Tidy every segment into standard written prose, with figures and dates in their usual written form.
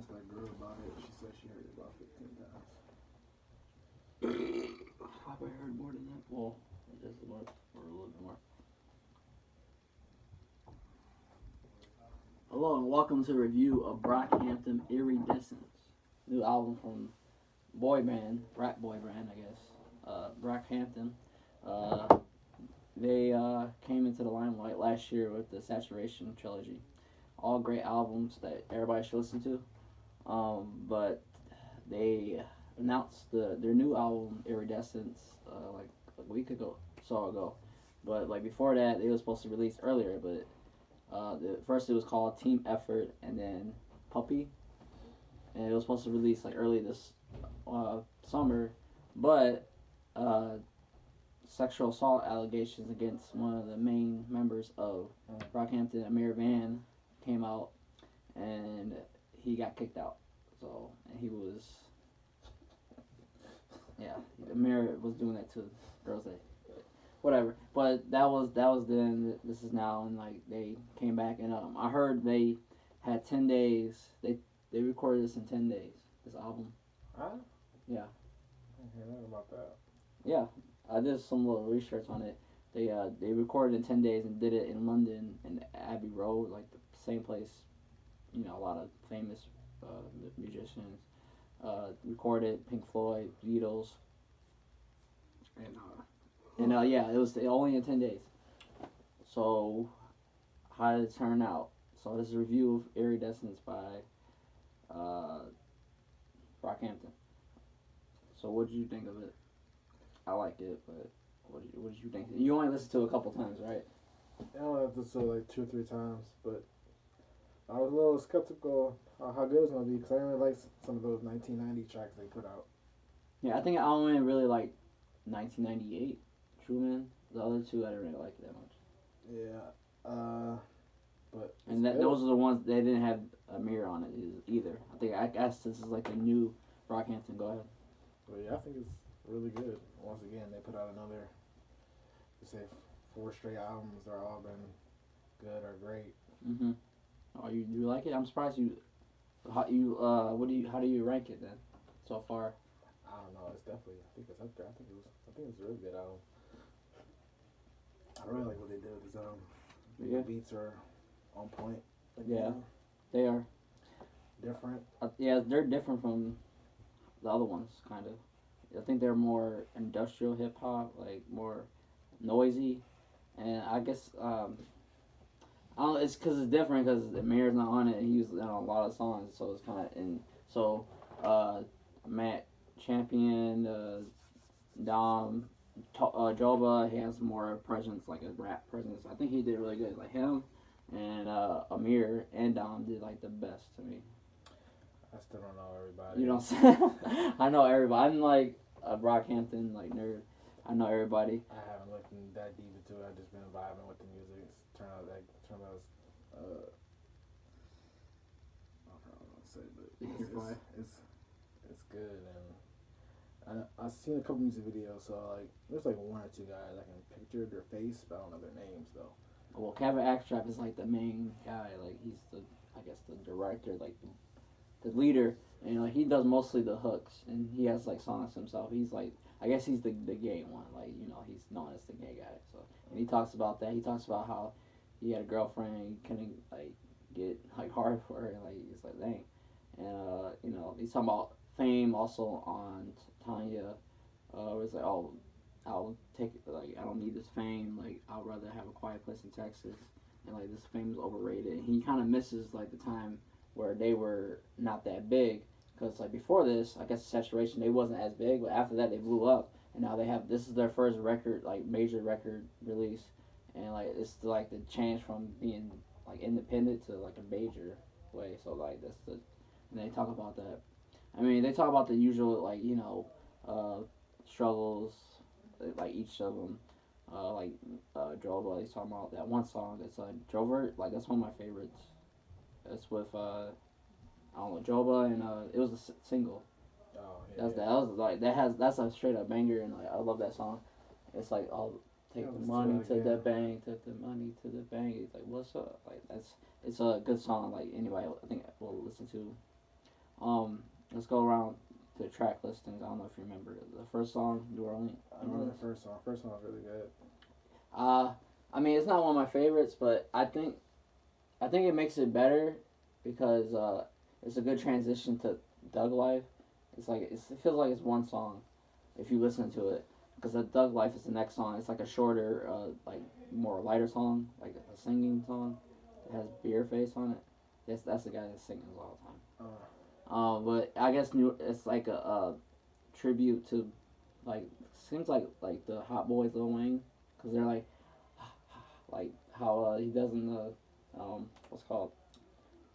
asked that girl about it. She said she heard it about 15 times. Probably heard more than that. Well, just more, or a little bit more. Hello and welcome to the review of Brockhampton Iridescence. New album from boyband, rap boyband, I guess. Brockhampton. They came into the limelight last year with the Saturation trilogy. All great albums that everybody should listen to. But they announced their new album Iridescence like a week ago, But like before that, they were supposed to release earlier. But first it was called Team Effort, and then Puppy, and it was supposed to release like early this summer, but sexual assault allegations against one of the main members of Brockhampton, Amir Van, came out, and he got kicked out. So, and he was, yeah, Amir was doing that to girls that, whatever. But that was then. This is now, and like they came back, and I heard they had 10 days. They recorded this in 10 days. This album. Huh? Yeah. I didn't hear nothing about that. Yeah, I did some little research on it. They recorded in 10 days and did it in London and Abbey Road, like the same place. You know, a lot of famous musicians recorded. Pink Floyd, Beatles, and yeah, it was only in 10 days. So, how did it turn out? So this is a review of Iridescence by Brockhampton. So what did you think of it? I like it, but what did you think? You only listened to it a couple times, right? I only have to listen like 2 or 3 times, but I was a little skeptical how good it was gonna be because I didn't really like some of those 1990 tracks they put out. Yeah, I think I only really like 1998, True Man. The other two I didn't really like it that much. Yeah, but and those are the ones they didn't have Amir on it either. I guess this is like the new Brockhampton. Go ahead. But yeah, I think it's really good. Once again, they put out another, say, 4 straight albums. They're all been good or great. Mhm. Oh, you like it? I'm surprised you. How do you rank it then, so far? I don't know. It's definitely. I think it's up there. I think it's a really good album. I really like what they did with this album. Yeah. The beats are on point. Yeah, they are different. Yeah, they're different from the other ones, kind of. I think they're more industrial hip hop, like more noisy, and I guess I don't know, it's because it's different because Amir's not on it. He's on a lot of songs, so it's kind of Matt Champion, Dom, Joba, he has more presence, like a rap presence. I think he did really good. Like him and Amir and Dom did like the best to me. I still don't know everybody. You don't. I know everybody. I'm like a Brockhampton like nerd. I know everybody. I haven't looked that deep into it. I've just been vibing with the music. It's turned out I don't know what to say, but it's good, and I've seen a couple music videos. So like, there's like 1 or 2 guys I can picture their face, but I don't know their names though. Well, Kevin Axtrap is like the main guy. Like he's the director, like the leader, and like he does mostly the hooks, and he has like songs himself. He's like, I guess he's the gay one. Like, you know, he's known as the gay guy. So, and he talks about that. He talks about how he had a girlfriend and he couldn't like get like hard for her. Like it's like dang, and you know, he's talking about fame also on Tanya. It's like, oh, I'll take it. Like, I don't need this fame. Like, I'd rather have a quiet place in Texas. And like, this fame is overrated. And he kind of misses like the time where they were not that big, because like before this, I guess Saturation, they wasn't as big, but after that they blew up, and now this is their first record, like major record release, and like it's like the change from being like independent to like a major way. So like and they talk about that. I mean, they talk about the usual, like, you know, struggles, like each of them. Droba, he's talking about that one song that's Drovert, like that's one of my favorites. It's with I don't know, Joba, and it was a single. Oh yeah. That's a straight up banger, and like I love that song. It's like, I'll take the money to the bank, take the money to the bank. It's like, what's up? Like it's a good song. Like anybody, I think will listen to. Let's go around the track listings. I don't know if you remember the first song, New Orleans. I remember the first song. First song was really good. I mean, it's not one of my favorites, but I think it makes it better because it's a good transition to Doug Life. It feels like it's one song if you listen to it, because the Doug Life is the next song. It's like a shorter, like more lighter song, like a singing song. It has Beer Face on it. That's the guy that's singing all the time. But I guess it's like a tribute to, like, seems like the Hot Boys Lil Wayne, because they're like how he does in the what's it called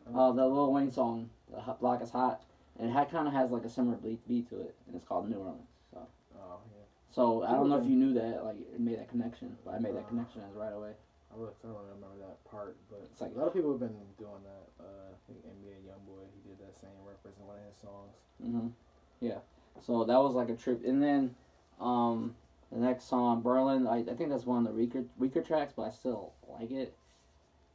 the Lil Wayne song, the Block is Hot, and it kind of has like a similar beat to it, and it's called New Orleans. So. Oh yeah. So I don't know if you knew that, like, it made that connection, but I made that connection right away. I don't remember that part, but it's like, a lot of people have been doing that. I think NBA Youngboy, he did that same reference in one of his songs. Mhm. Yeah. So that was like a trip, and then the next song, Berlin. I think that's one of the weaker tracks, but I still like it.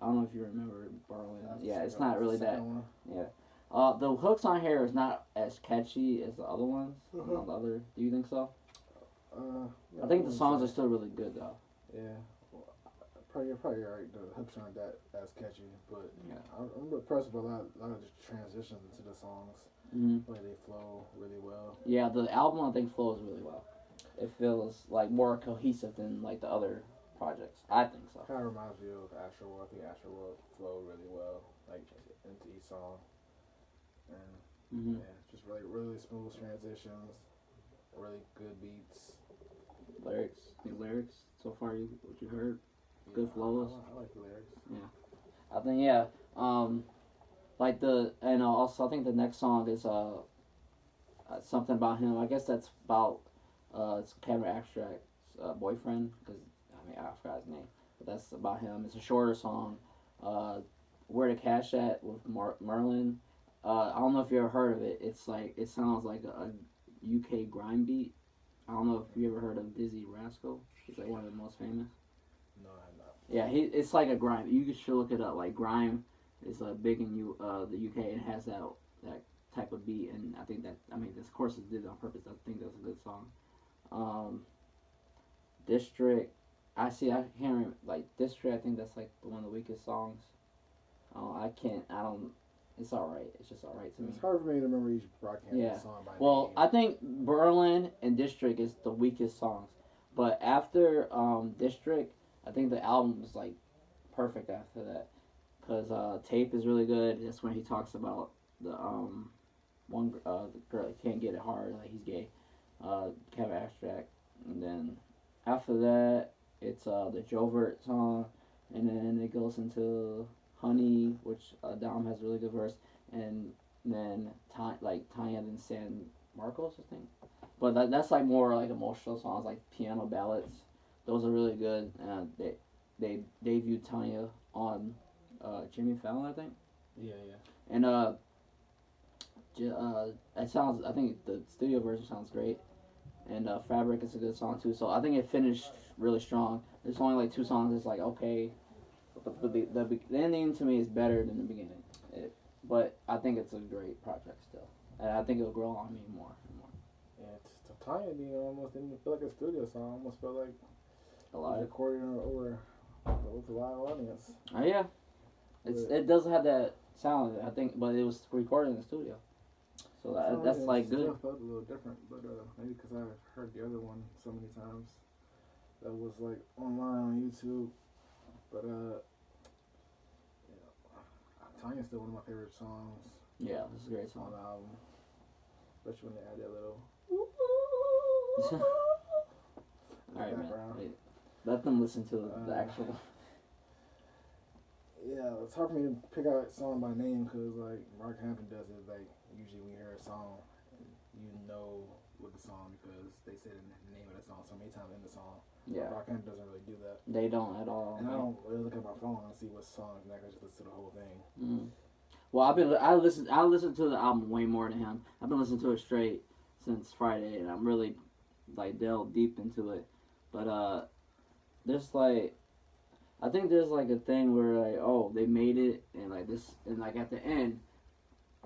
I don't know if you remember Berlin. Yeah, it's not really that. One. Yeah. The hooks on here is not as catchy as the other ones. Do you think so? Yeah, I think the songs are still really good though. Yeah. You're probably right. The hooks aren't that as catchy, but yeah. I'm impressed with a lot of the transitions into the songs. Mm-hmm. Like they flow really well. Yeah, the album I think flows really well. It feels like more cohesive than like the other projects. I think so. Kind of reminds me of Astro World. I think Astro World flowed really well, like into each song, and yeah, just really smooth transitions, really good beats. Lyrics. So far, what you heard? Good flows. I like the lyrics. Yeah, I think and also I think the next song is something about him. I guess that's about it's Kevin Abstract's boyfriend, because I forgot his name, but that's about him. It's a shorter song. Where the Cash At with Merlin. I don't know if you ever heard of it. It's like, it sounds like a UK grime beat. I don't know if you ever heard of Dizzy Rascal. He's like one of the most famous. No, I'm not. Yeah, it's like a grime. You should look it up. Like, grime is big in the UK, and has that type of beat. And I think this course did it on purpose. I think that's a good song. District. I can't remember. Like, District, I think that's like one of the weakest songs. It's alright. It's just alright to me. It's hard for me to remember each Brockhampton song by name. Name. I think Berlin and District is the weakest songs. But after District, I think the album is like perfect after that. Because Tape is really good. That's when he talks about the the girl that can't get it hard, like he's gay. Kevin Abstract. And then after that, it's the Jovert song. And then it goes into Honey, which Dom has a really good verse. And then Tanya and San Marcos, I think. But that's like more like emotional songs, like piano ballads. Those are really good. They debuted Tanya on Jimmy Fallon, I think. Yeah. And it sounds. I think the studio version sounds great. And Fabric is a good song too. So I think it finished really strong. There's only like 2 songs. It's like okay, but the ending to me is better than the beginning. But I think it's a great project still, and I think it'll grow on me more and more. Yeah, Tanya being almost didn't even feel like a studio song. Almost felt like a live recording over with a live audience. Oh yeah, it doesn't have that sound, I think, but it was recorded in the studio, so that's like good. It felt a little different, but maybe because I heard the other one so many times that was like online on YouTube, but Tanya's still one of my favorite songs. Yeah, this is a great song. On the album, especially when they add that little. Alright, man. Wait. Let them listen to the actual. Yeah, it's hard for me to pick out a song by name because like Brockhampton does it. Like usually when you hear a song, you know what the song because they say the name of the song so many times in the song. Yeah. Brockhampton doesn't really do that. They don't at all. And I don't really look at my phone and see what song is next. I just listen to the whole thing. Mm. Well, I listened to the album way more than him. I've been listening to it straight since Friday, and I'm really like delved deep into it. But there's like, I think there's like a thing where like, oh, they made it, and like this, and like at the end,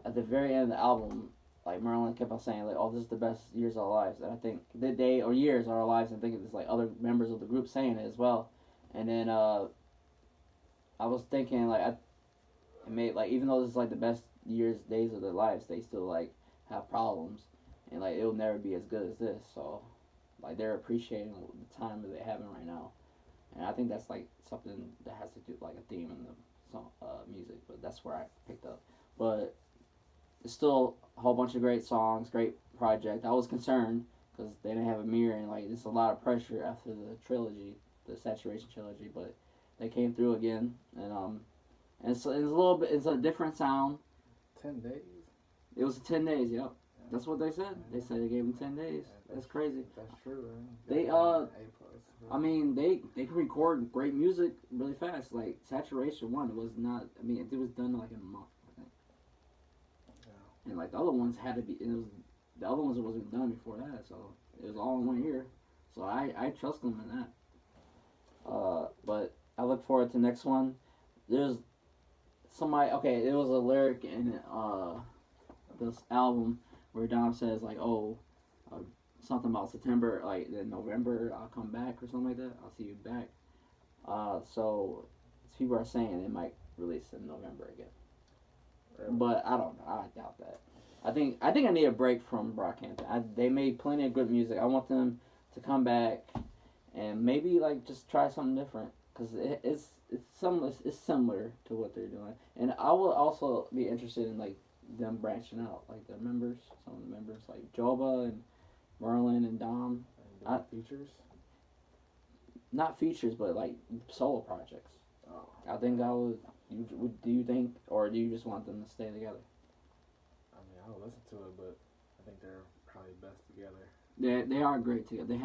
at the very end of the album, like Merlin kept on saying like, "Oh, this is the best years of our lives," and I think the day or years of our lives. I think it's like other members of the group saying it as well. And then I was thinking like it made like even though this is like the best days of their lives, they still like have problems, and like it'll never be as good as this. So like they're appreciating the time that they're having right now, and I think that's like something that has to do like a theme in the song music. But that's where I picked up. But it's still a whole bunch of great songs, great project. I was concerned because they didn't have a mirror and like there's a lot of pressure after the trilogy, the Saturation trilogy, but they came through again, and it's a little bit, it's a different sound. 10 days. It was 10 days. Yep, that's what they said. They said they gave them 10 days. That's crazy. That's true. Man. They A+. I mean they can record great music really fast. Like Saturation 1 was not. I mean it was done like in a month. And like the other ones had to be, the other ones wasn't done before that, so it was all in 1 year. So I trust them in that. But I look forward to the next one. There's somebody. Okay, there was a lyric in this album where Dom says like, "Oh, something about September, like in November I'll come back or something like that. I'll see you back." So people are saying it might release in November again. But I don't know. I doubt that. I think I need a break from Brockhampton. They made plenty of good music. I want them to come back and maybe like just try something different because it's similar to what they're doing. And I will also be interested in like them branching out, like the members, some of the members like Joba and Merlin and Dom. And features. Not features, but like solo projects. Oh. I think I would. Do you think, or do you just want them to stay together? I mean, I would listen to it, but I think they're probably best together. They are great together.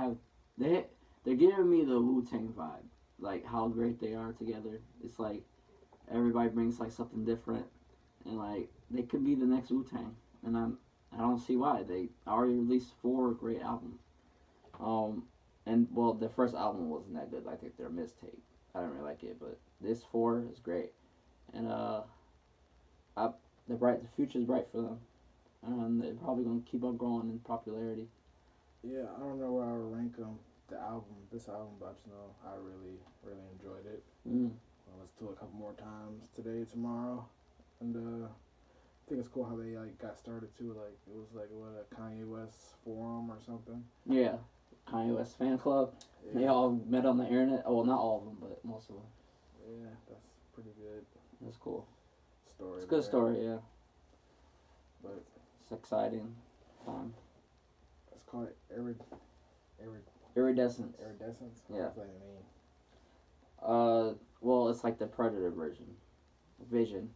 They're giving me the Wu-Tang vibe, like how great they are together. It's like everybody brings like something different, and like they could be the next Wu-Tang, and I don't see why. They already released 4 great albums. And well, the first album wasn't that good. I think they're a mistape. I didn't really like it, but this 4 is great. And the future's bright for them. They're probably gonna keep on growing in popularity. Yeah, I don't know where I would rank them. This album, but I just know I really, really enjoyed it. I'll listen to it a couple more times today, tomorrow, and I think it's cool how they like got started too. Like it was like a Kanye West forum or something. Yeah, Kanye West fan club. Yeah. They all met on the internet. Oh, well, not all of them, but most of them. Yeah, that's pretty good. That's cool. Story. It's a good story, yeah. But it's exciting time. It's called Iridescence. Iridescence? Yeah. What does that mean? Well, it's like the Predator version. Vision.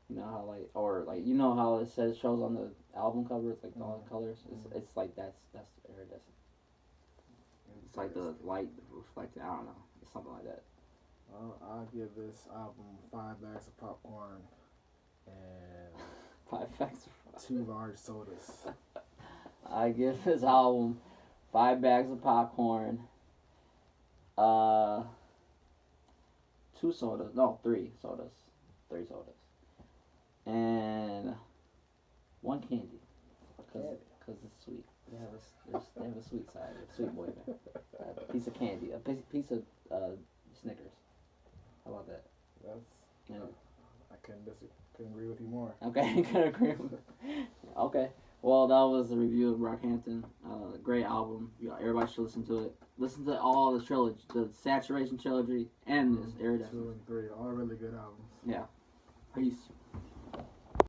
You know how you know how it shows on the album cover, it's like all the colors. It's like that's iridescent. It's like the light reflected. I don't know. It's something like that. I'll give this album 5 bags of popcorn and 5 bags of 2 large sodas. I give this album 5 bags of popcorn, 2 sodas. No, 3 sodas. 3 sodas. And 1 candy. Because it's sweet. They have a sweet side. A sweet boy band. A piece of candy. A piece of Snickers. How about that? I couldn't agree with you more. Okay, you couldn't agree with me. Okay. Well, that was the review of Brockhampton. Great album. Everybody should listen to it. Listen to all the trilogy, the Saturation trilogy, and this Iridescence. 2 and 3, all really good albums. Yeah. Peace.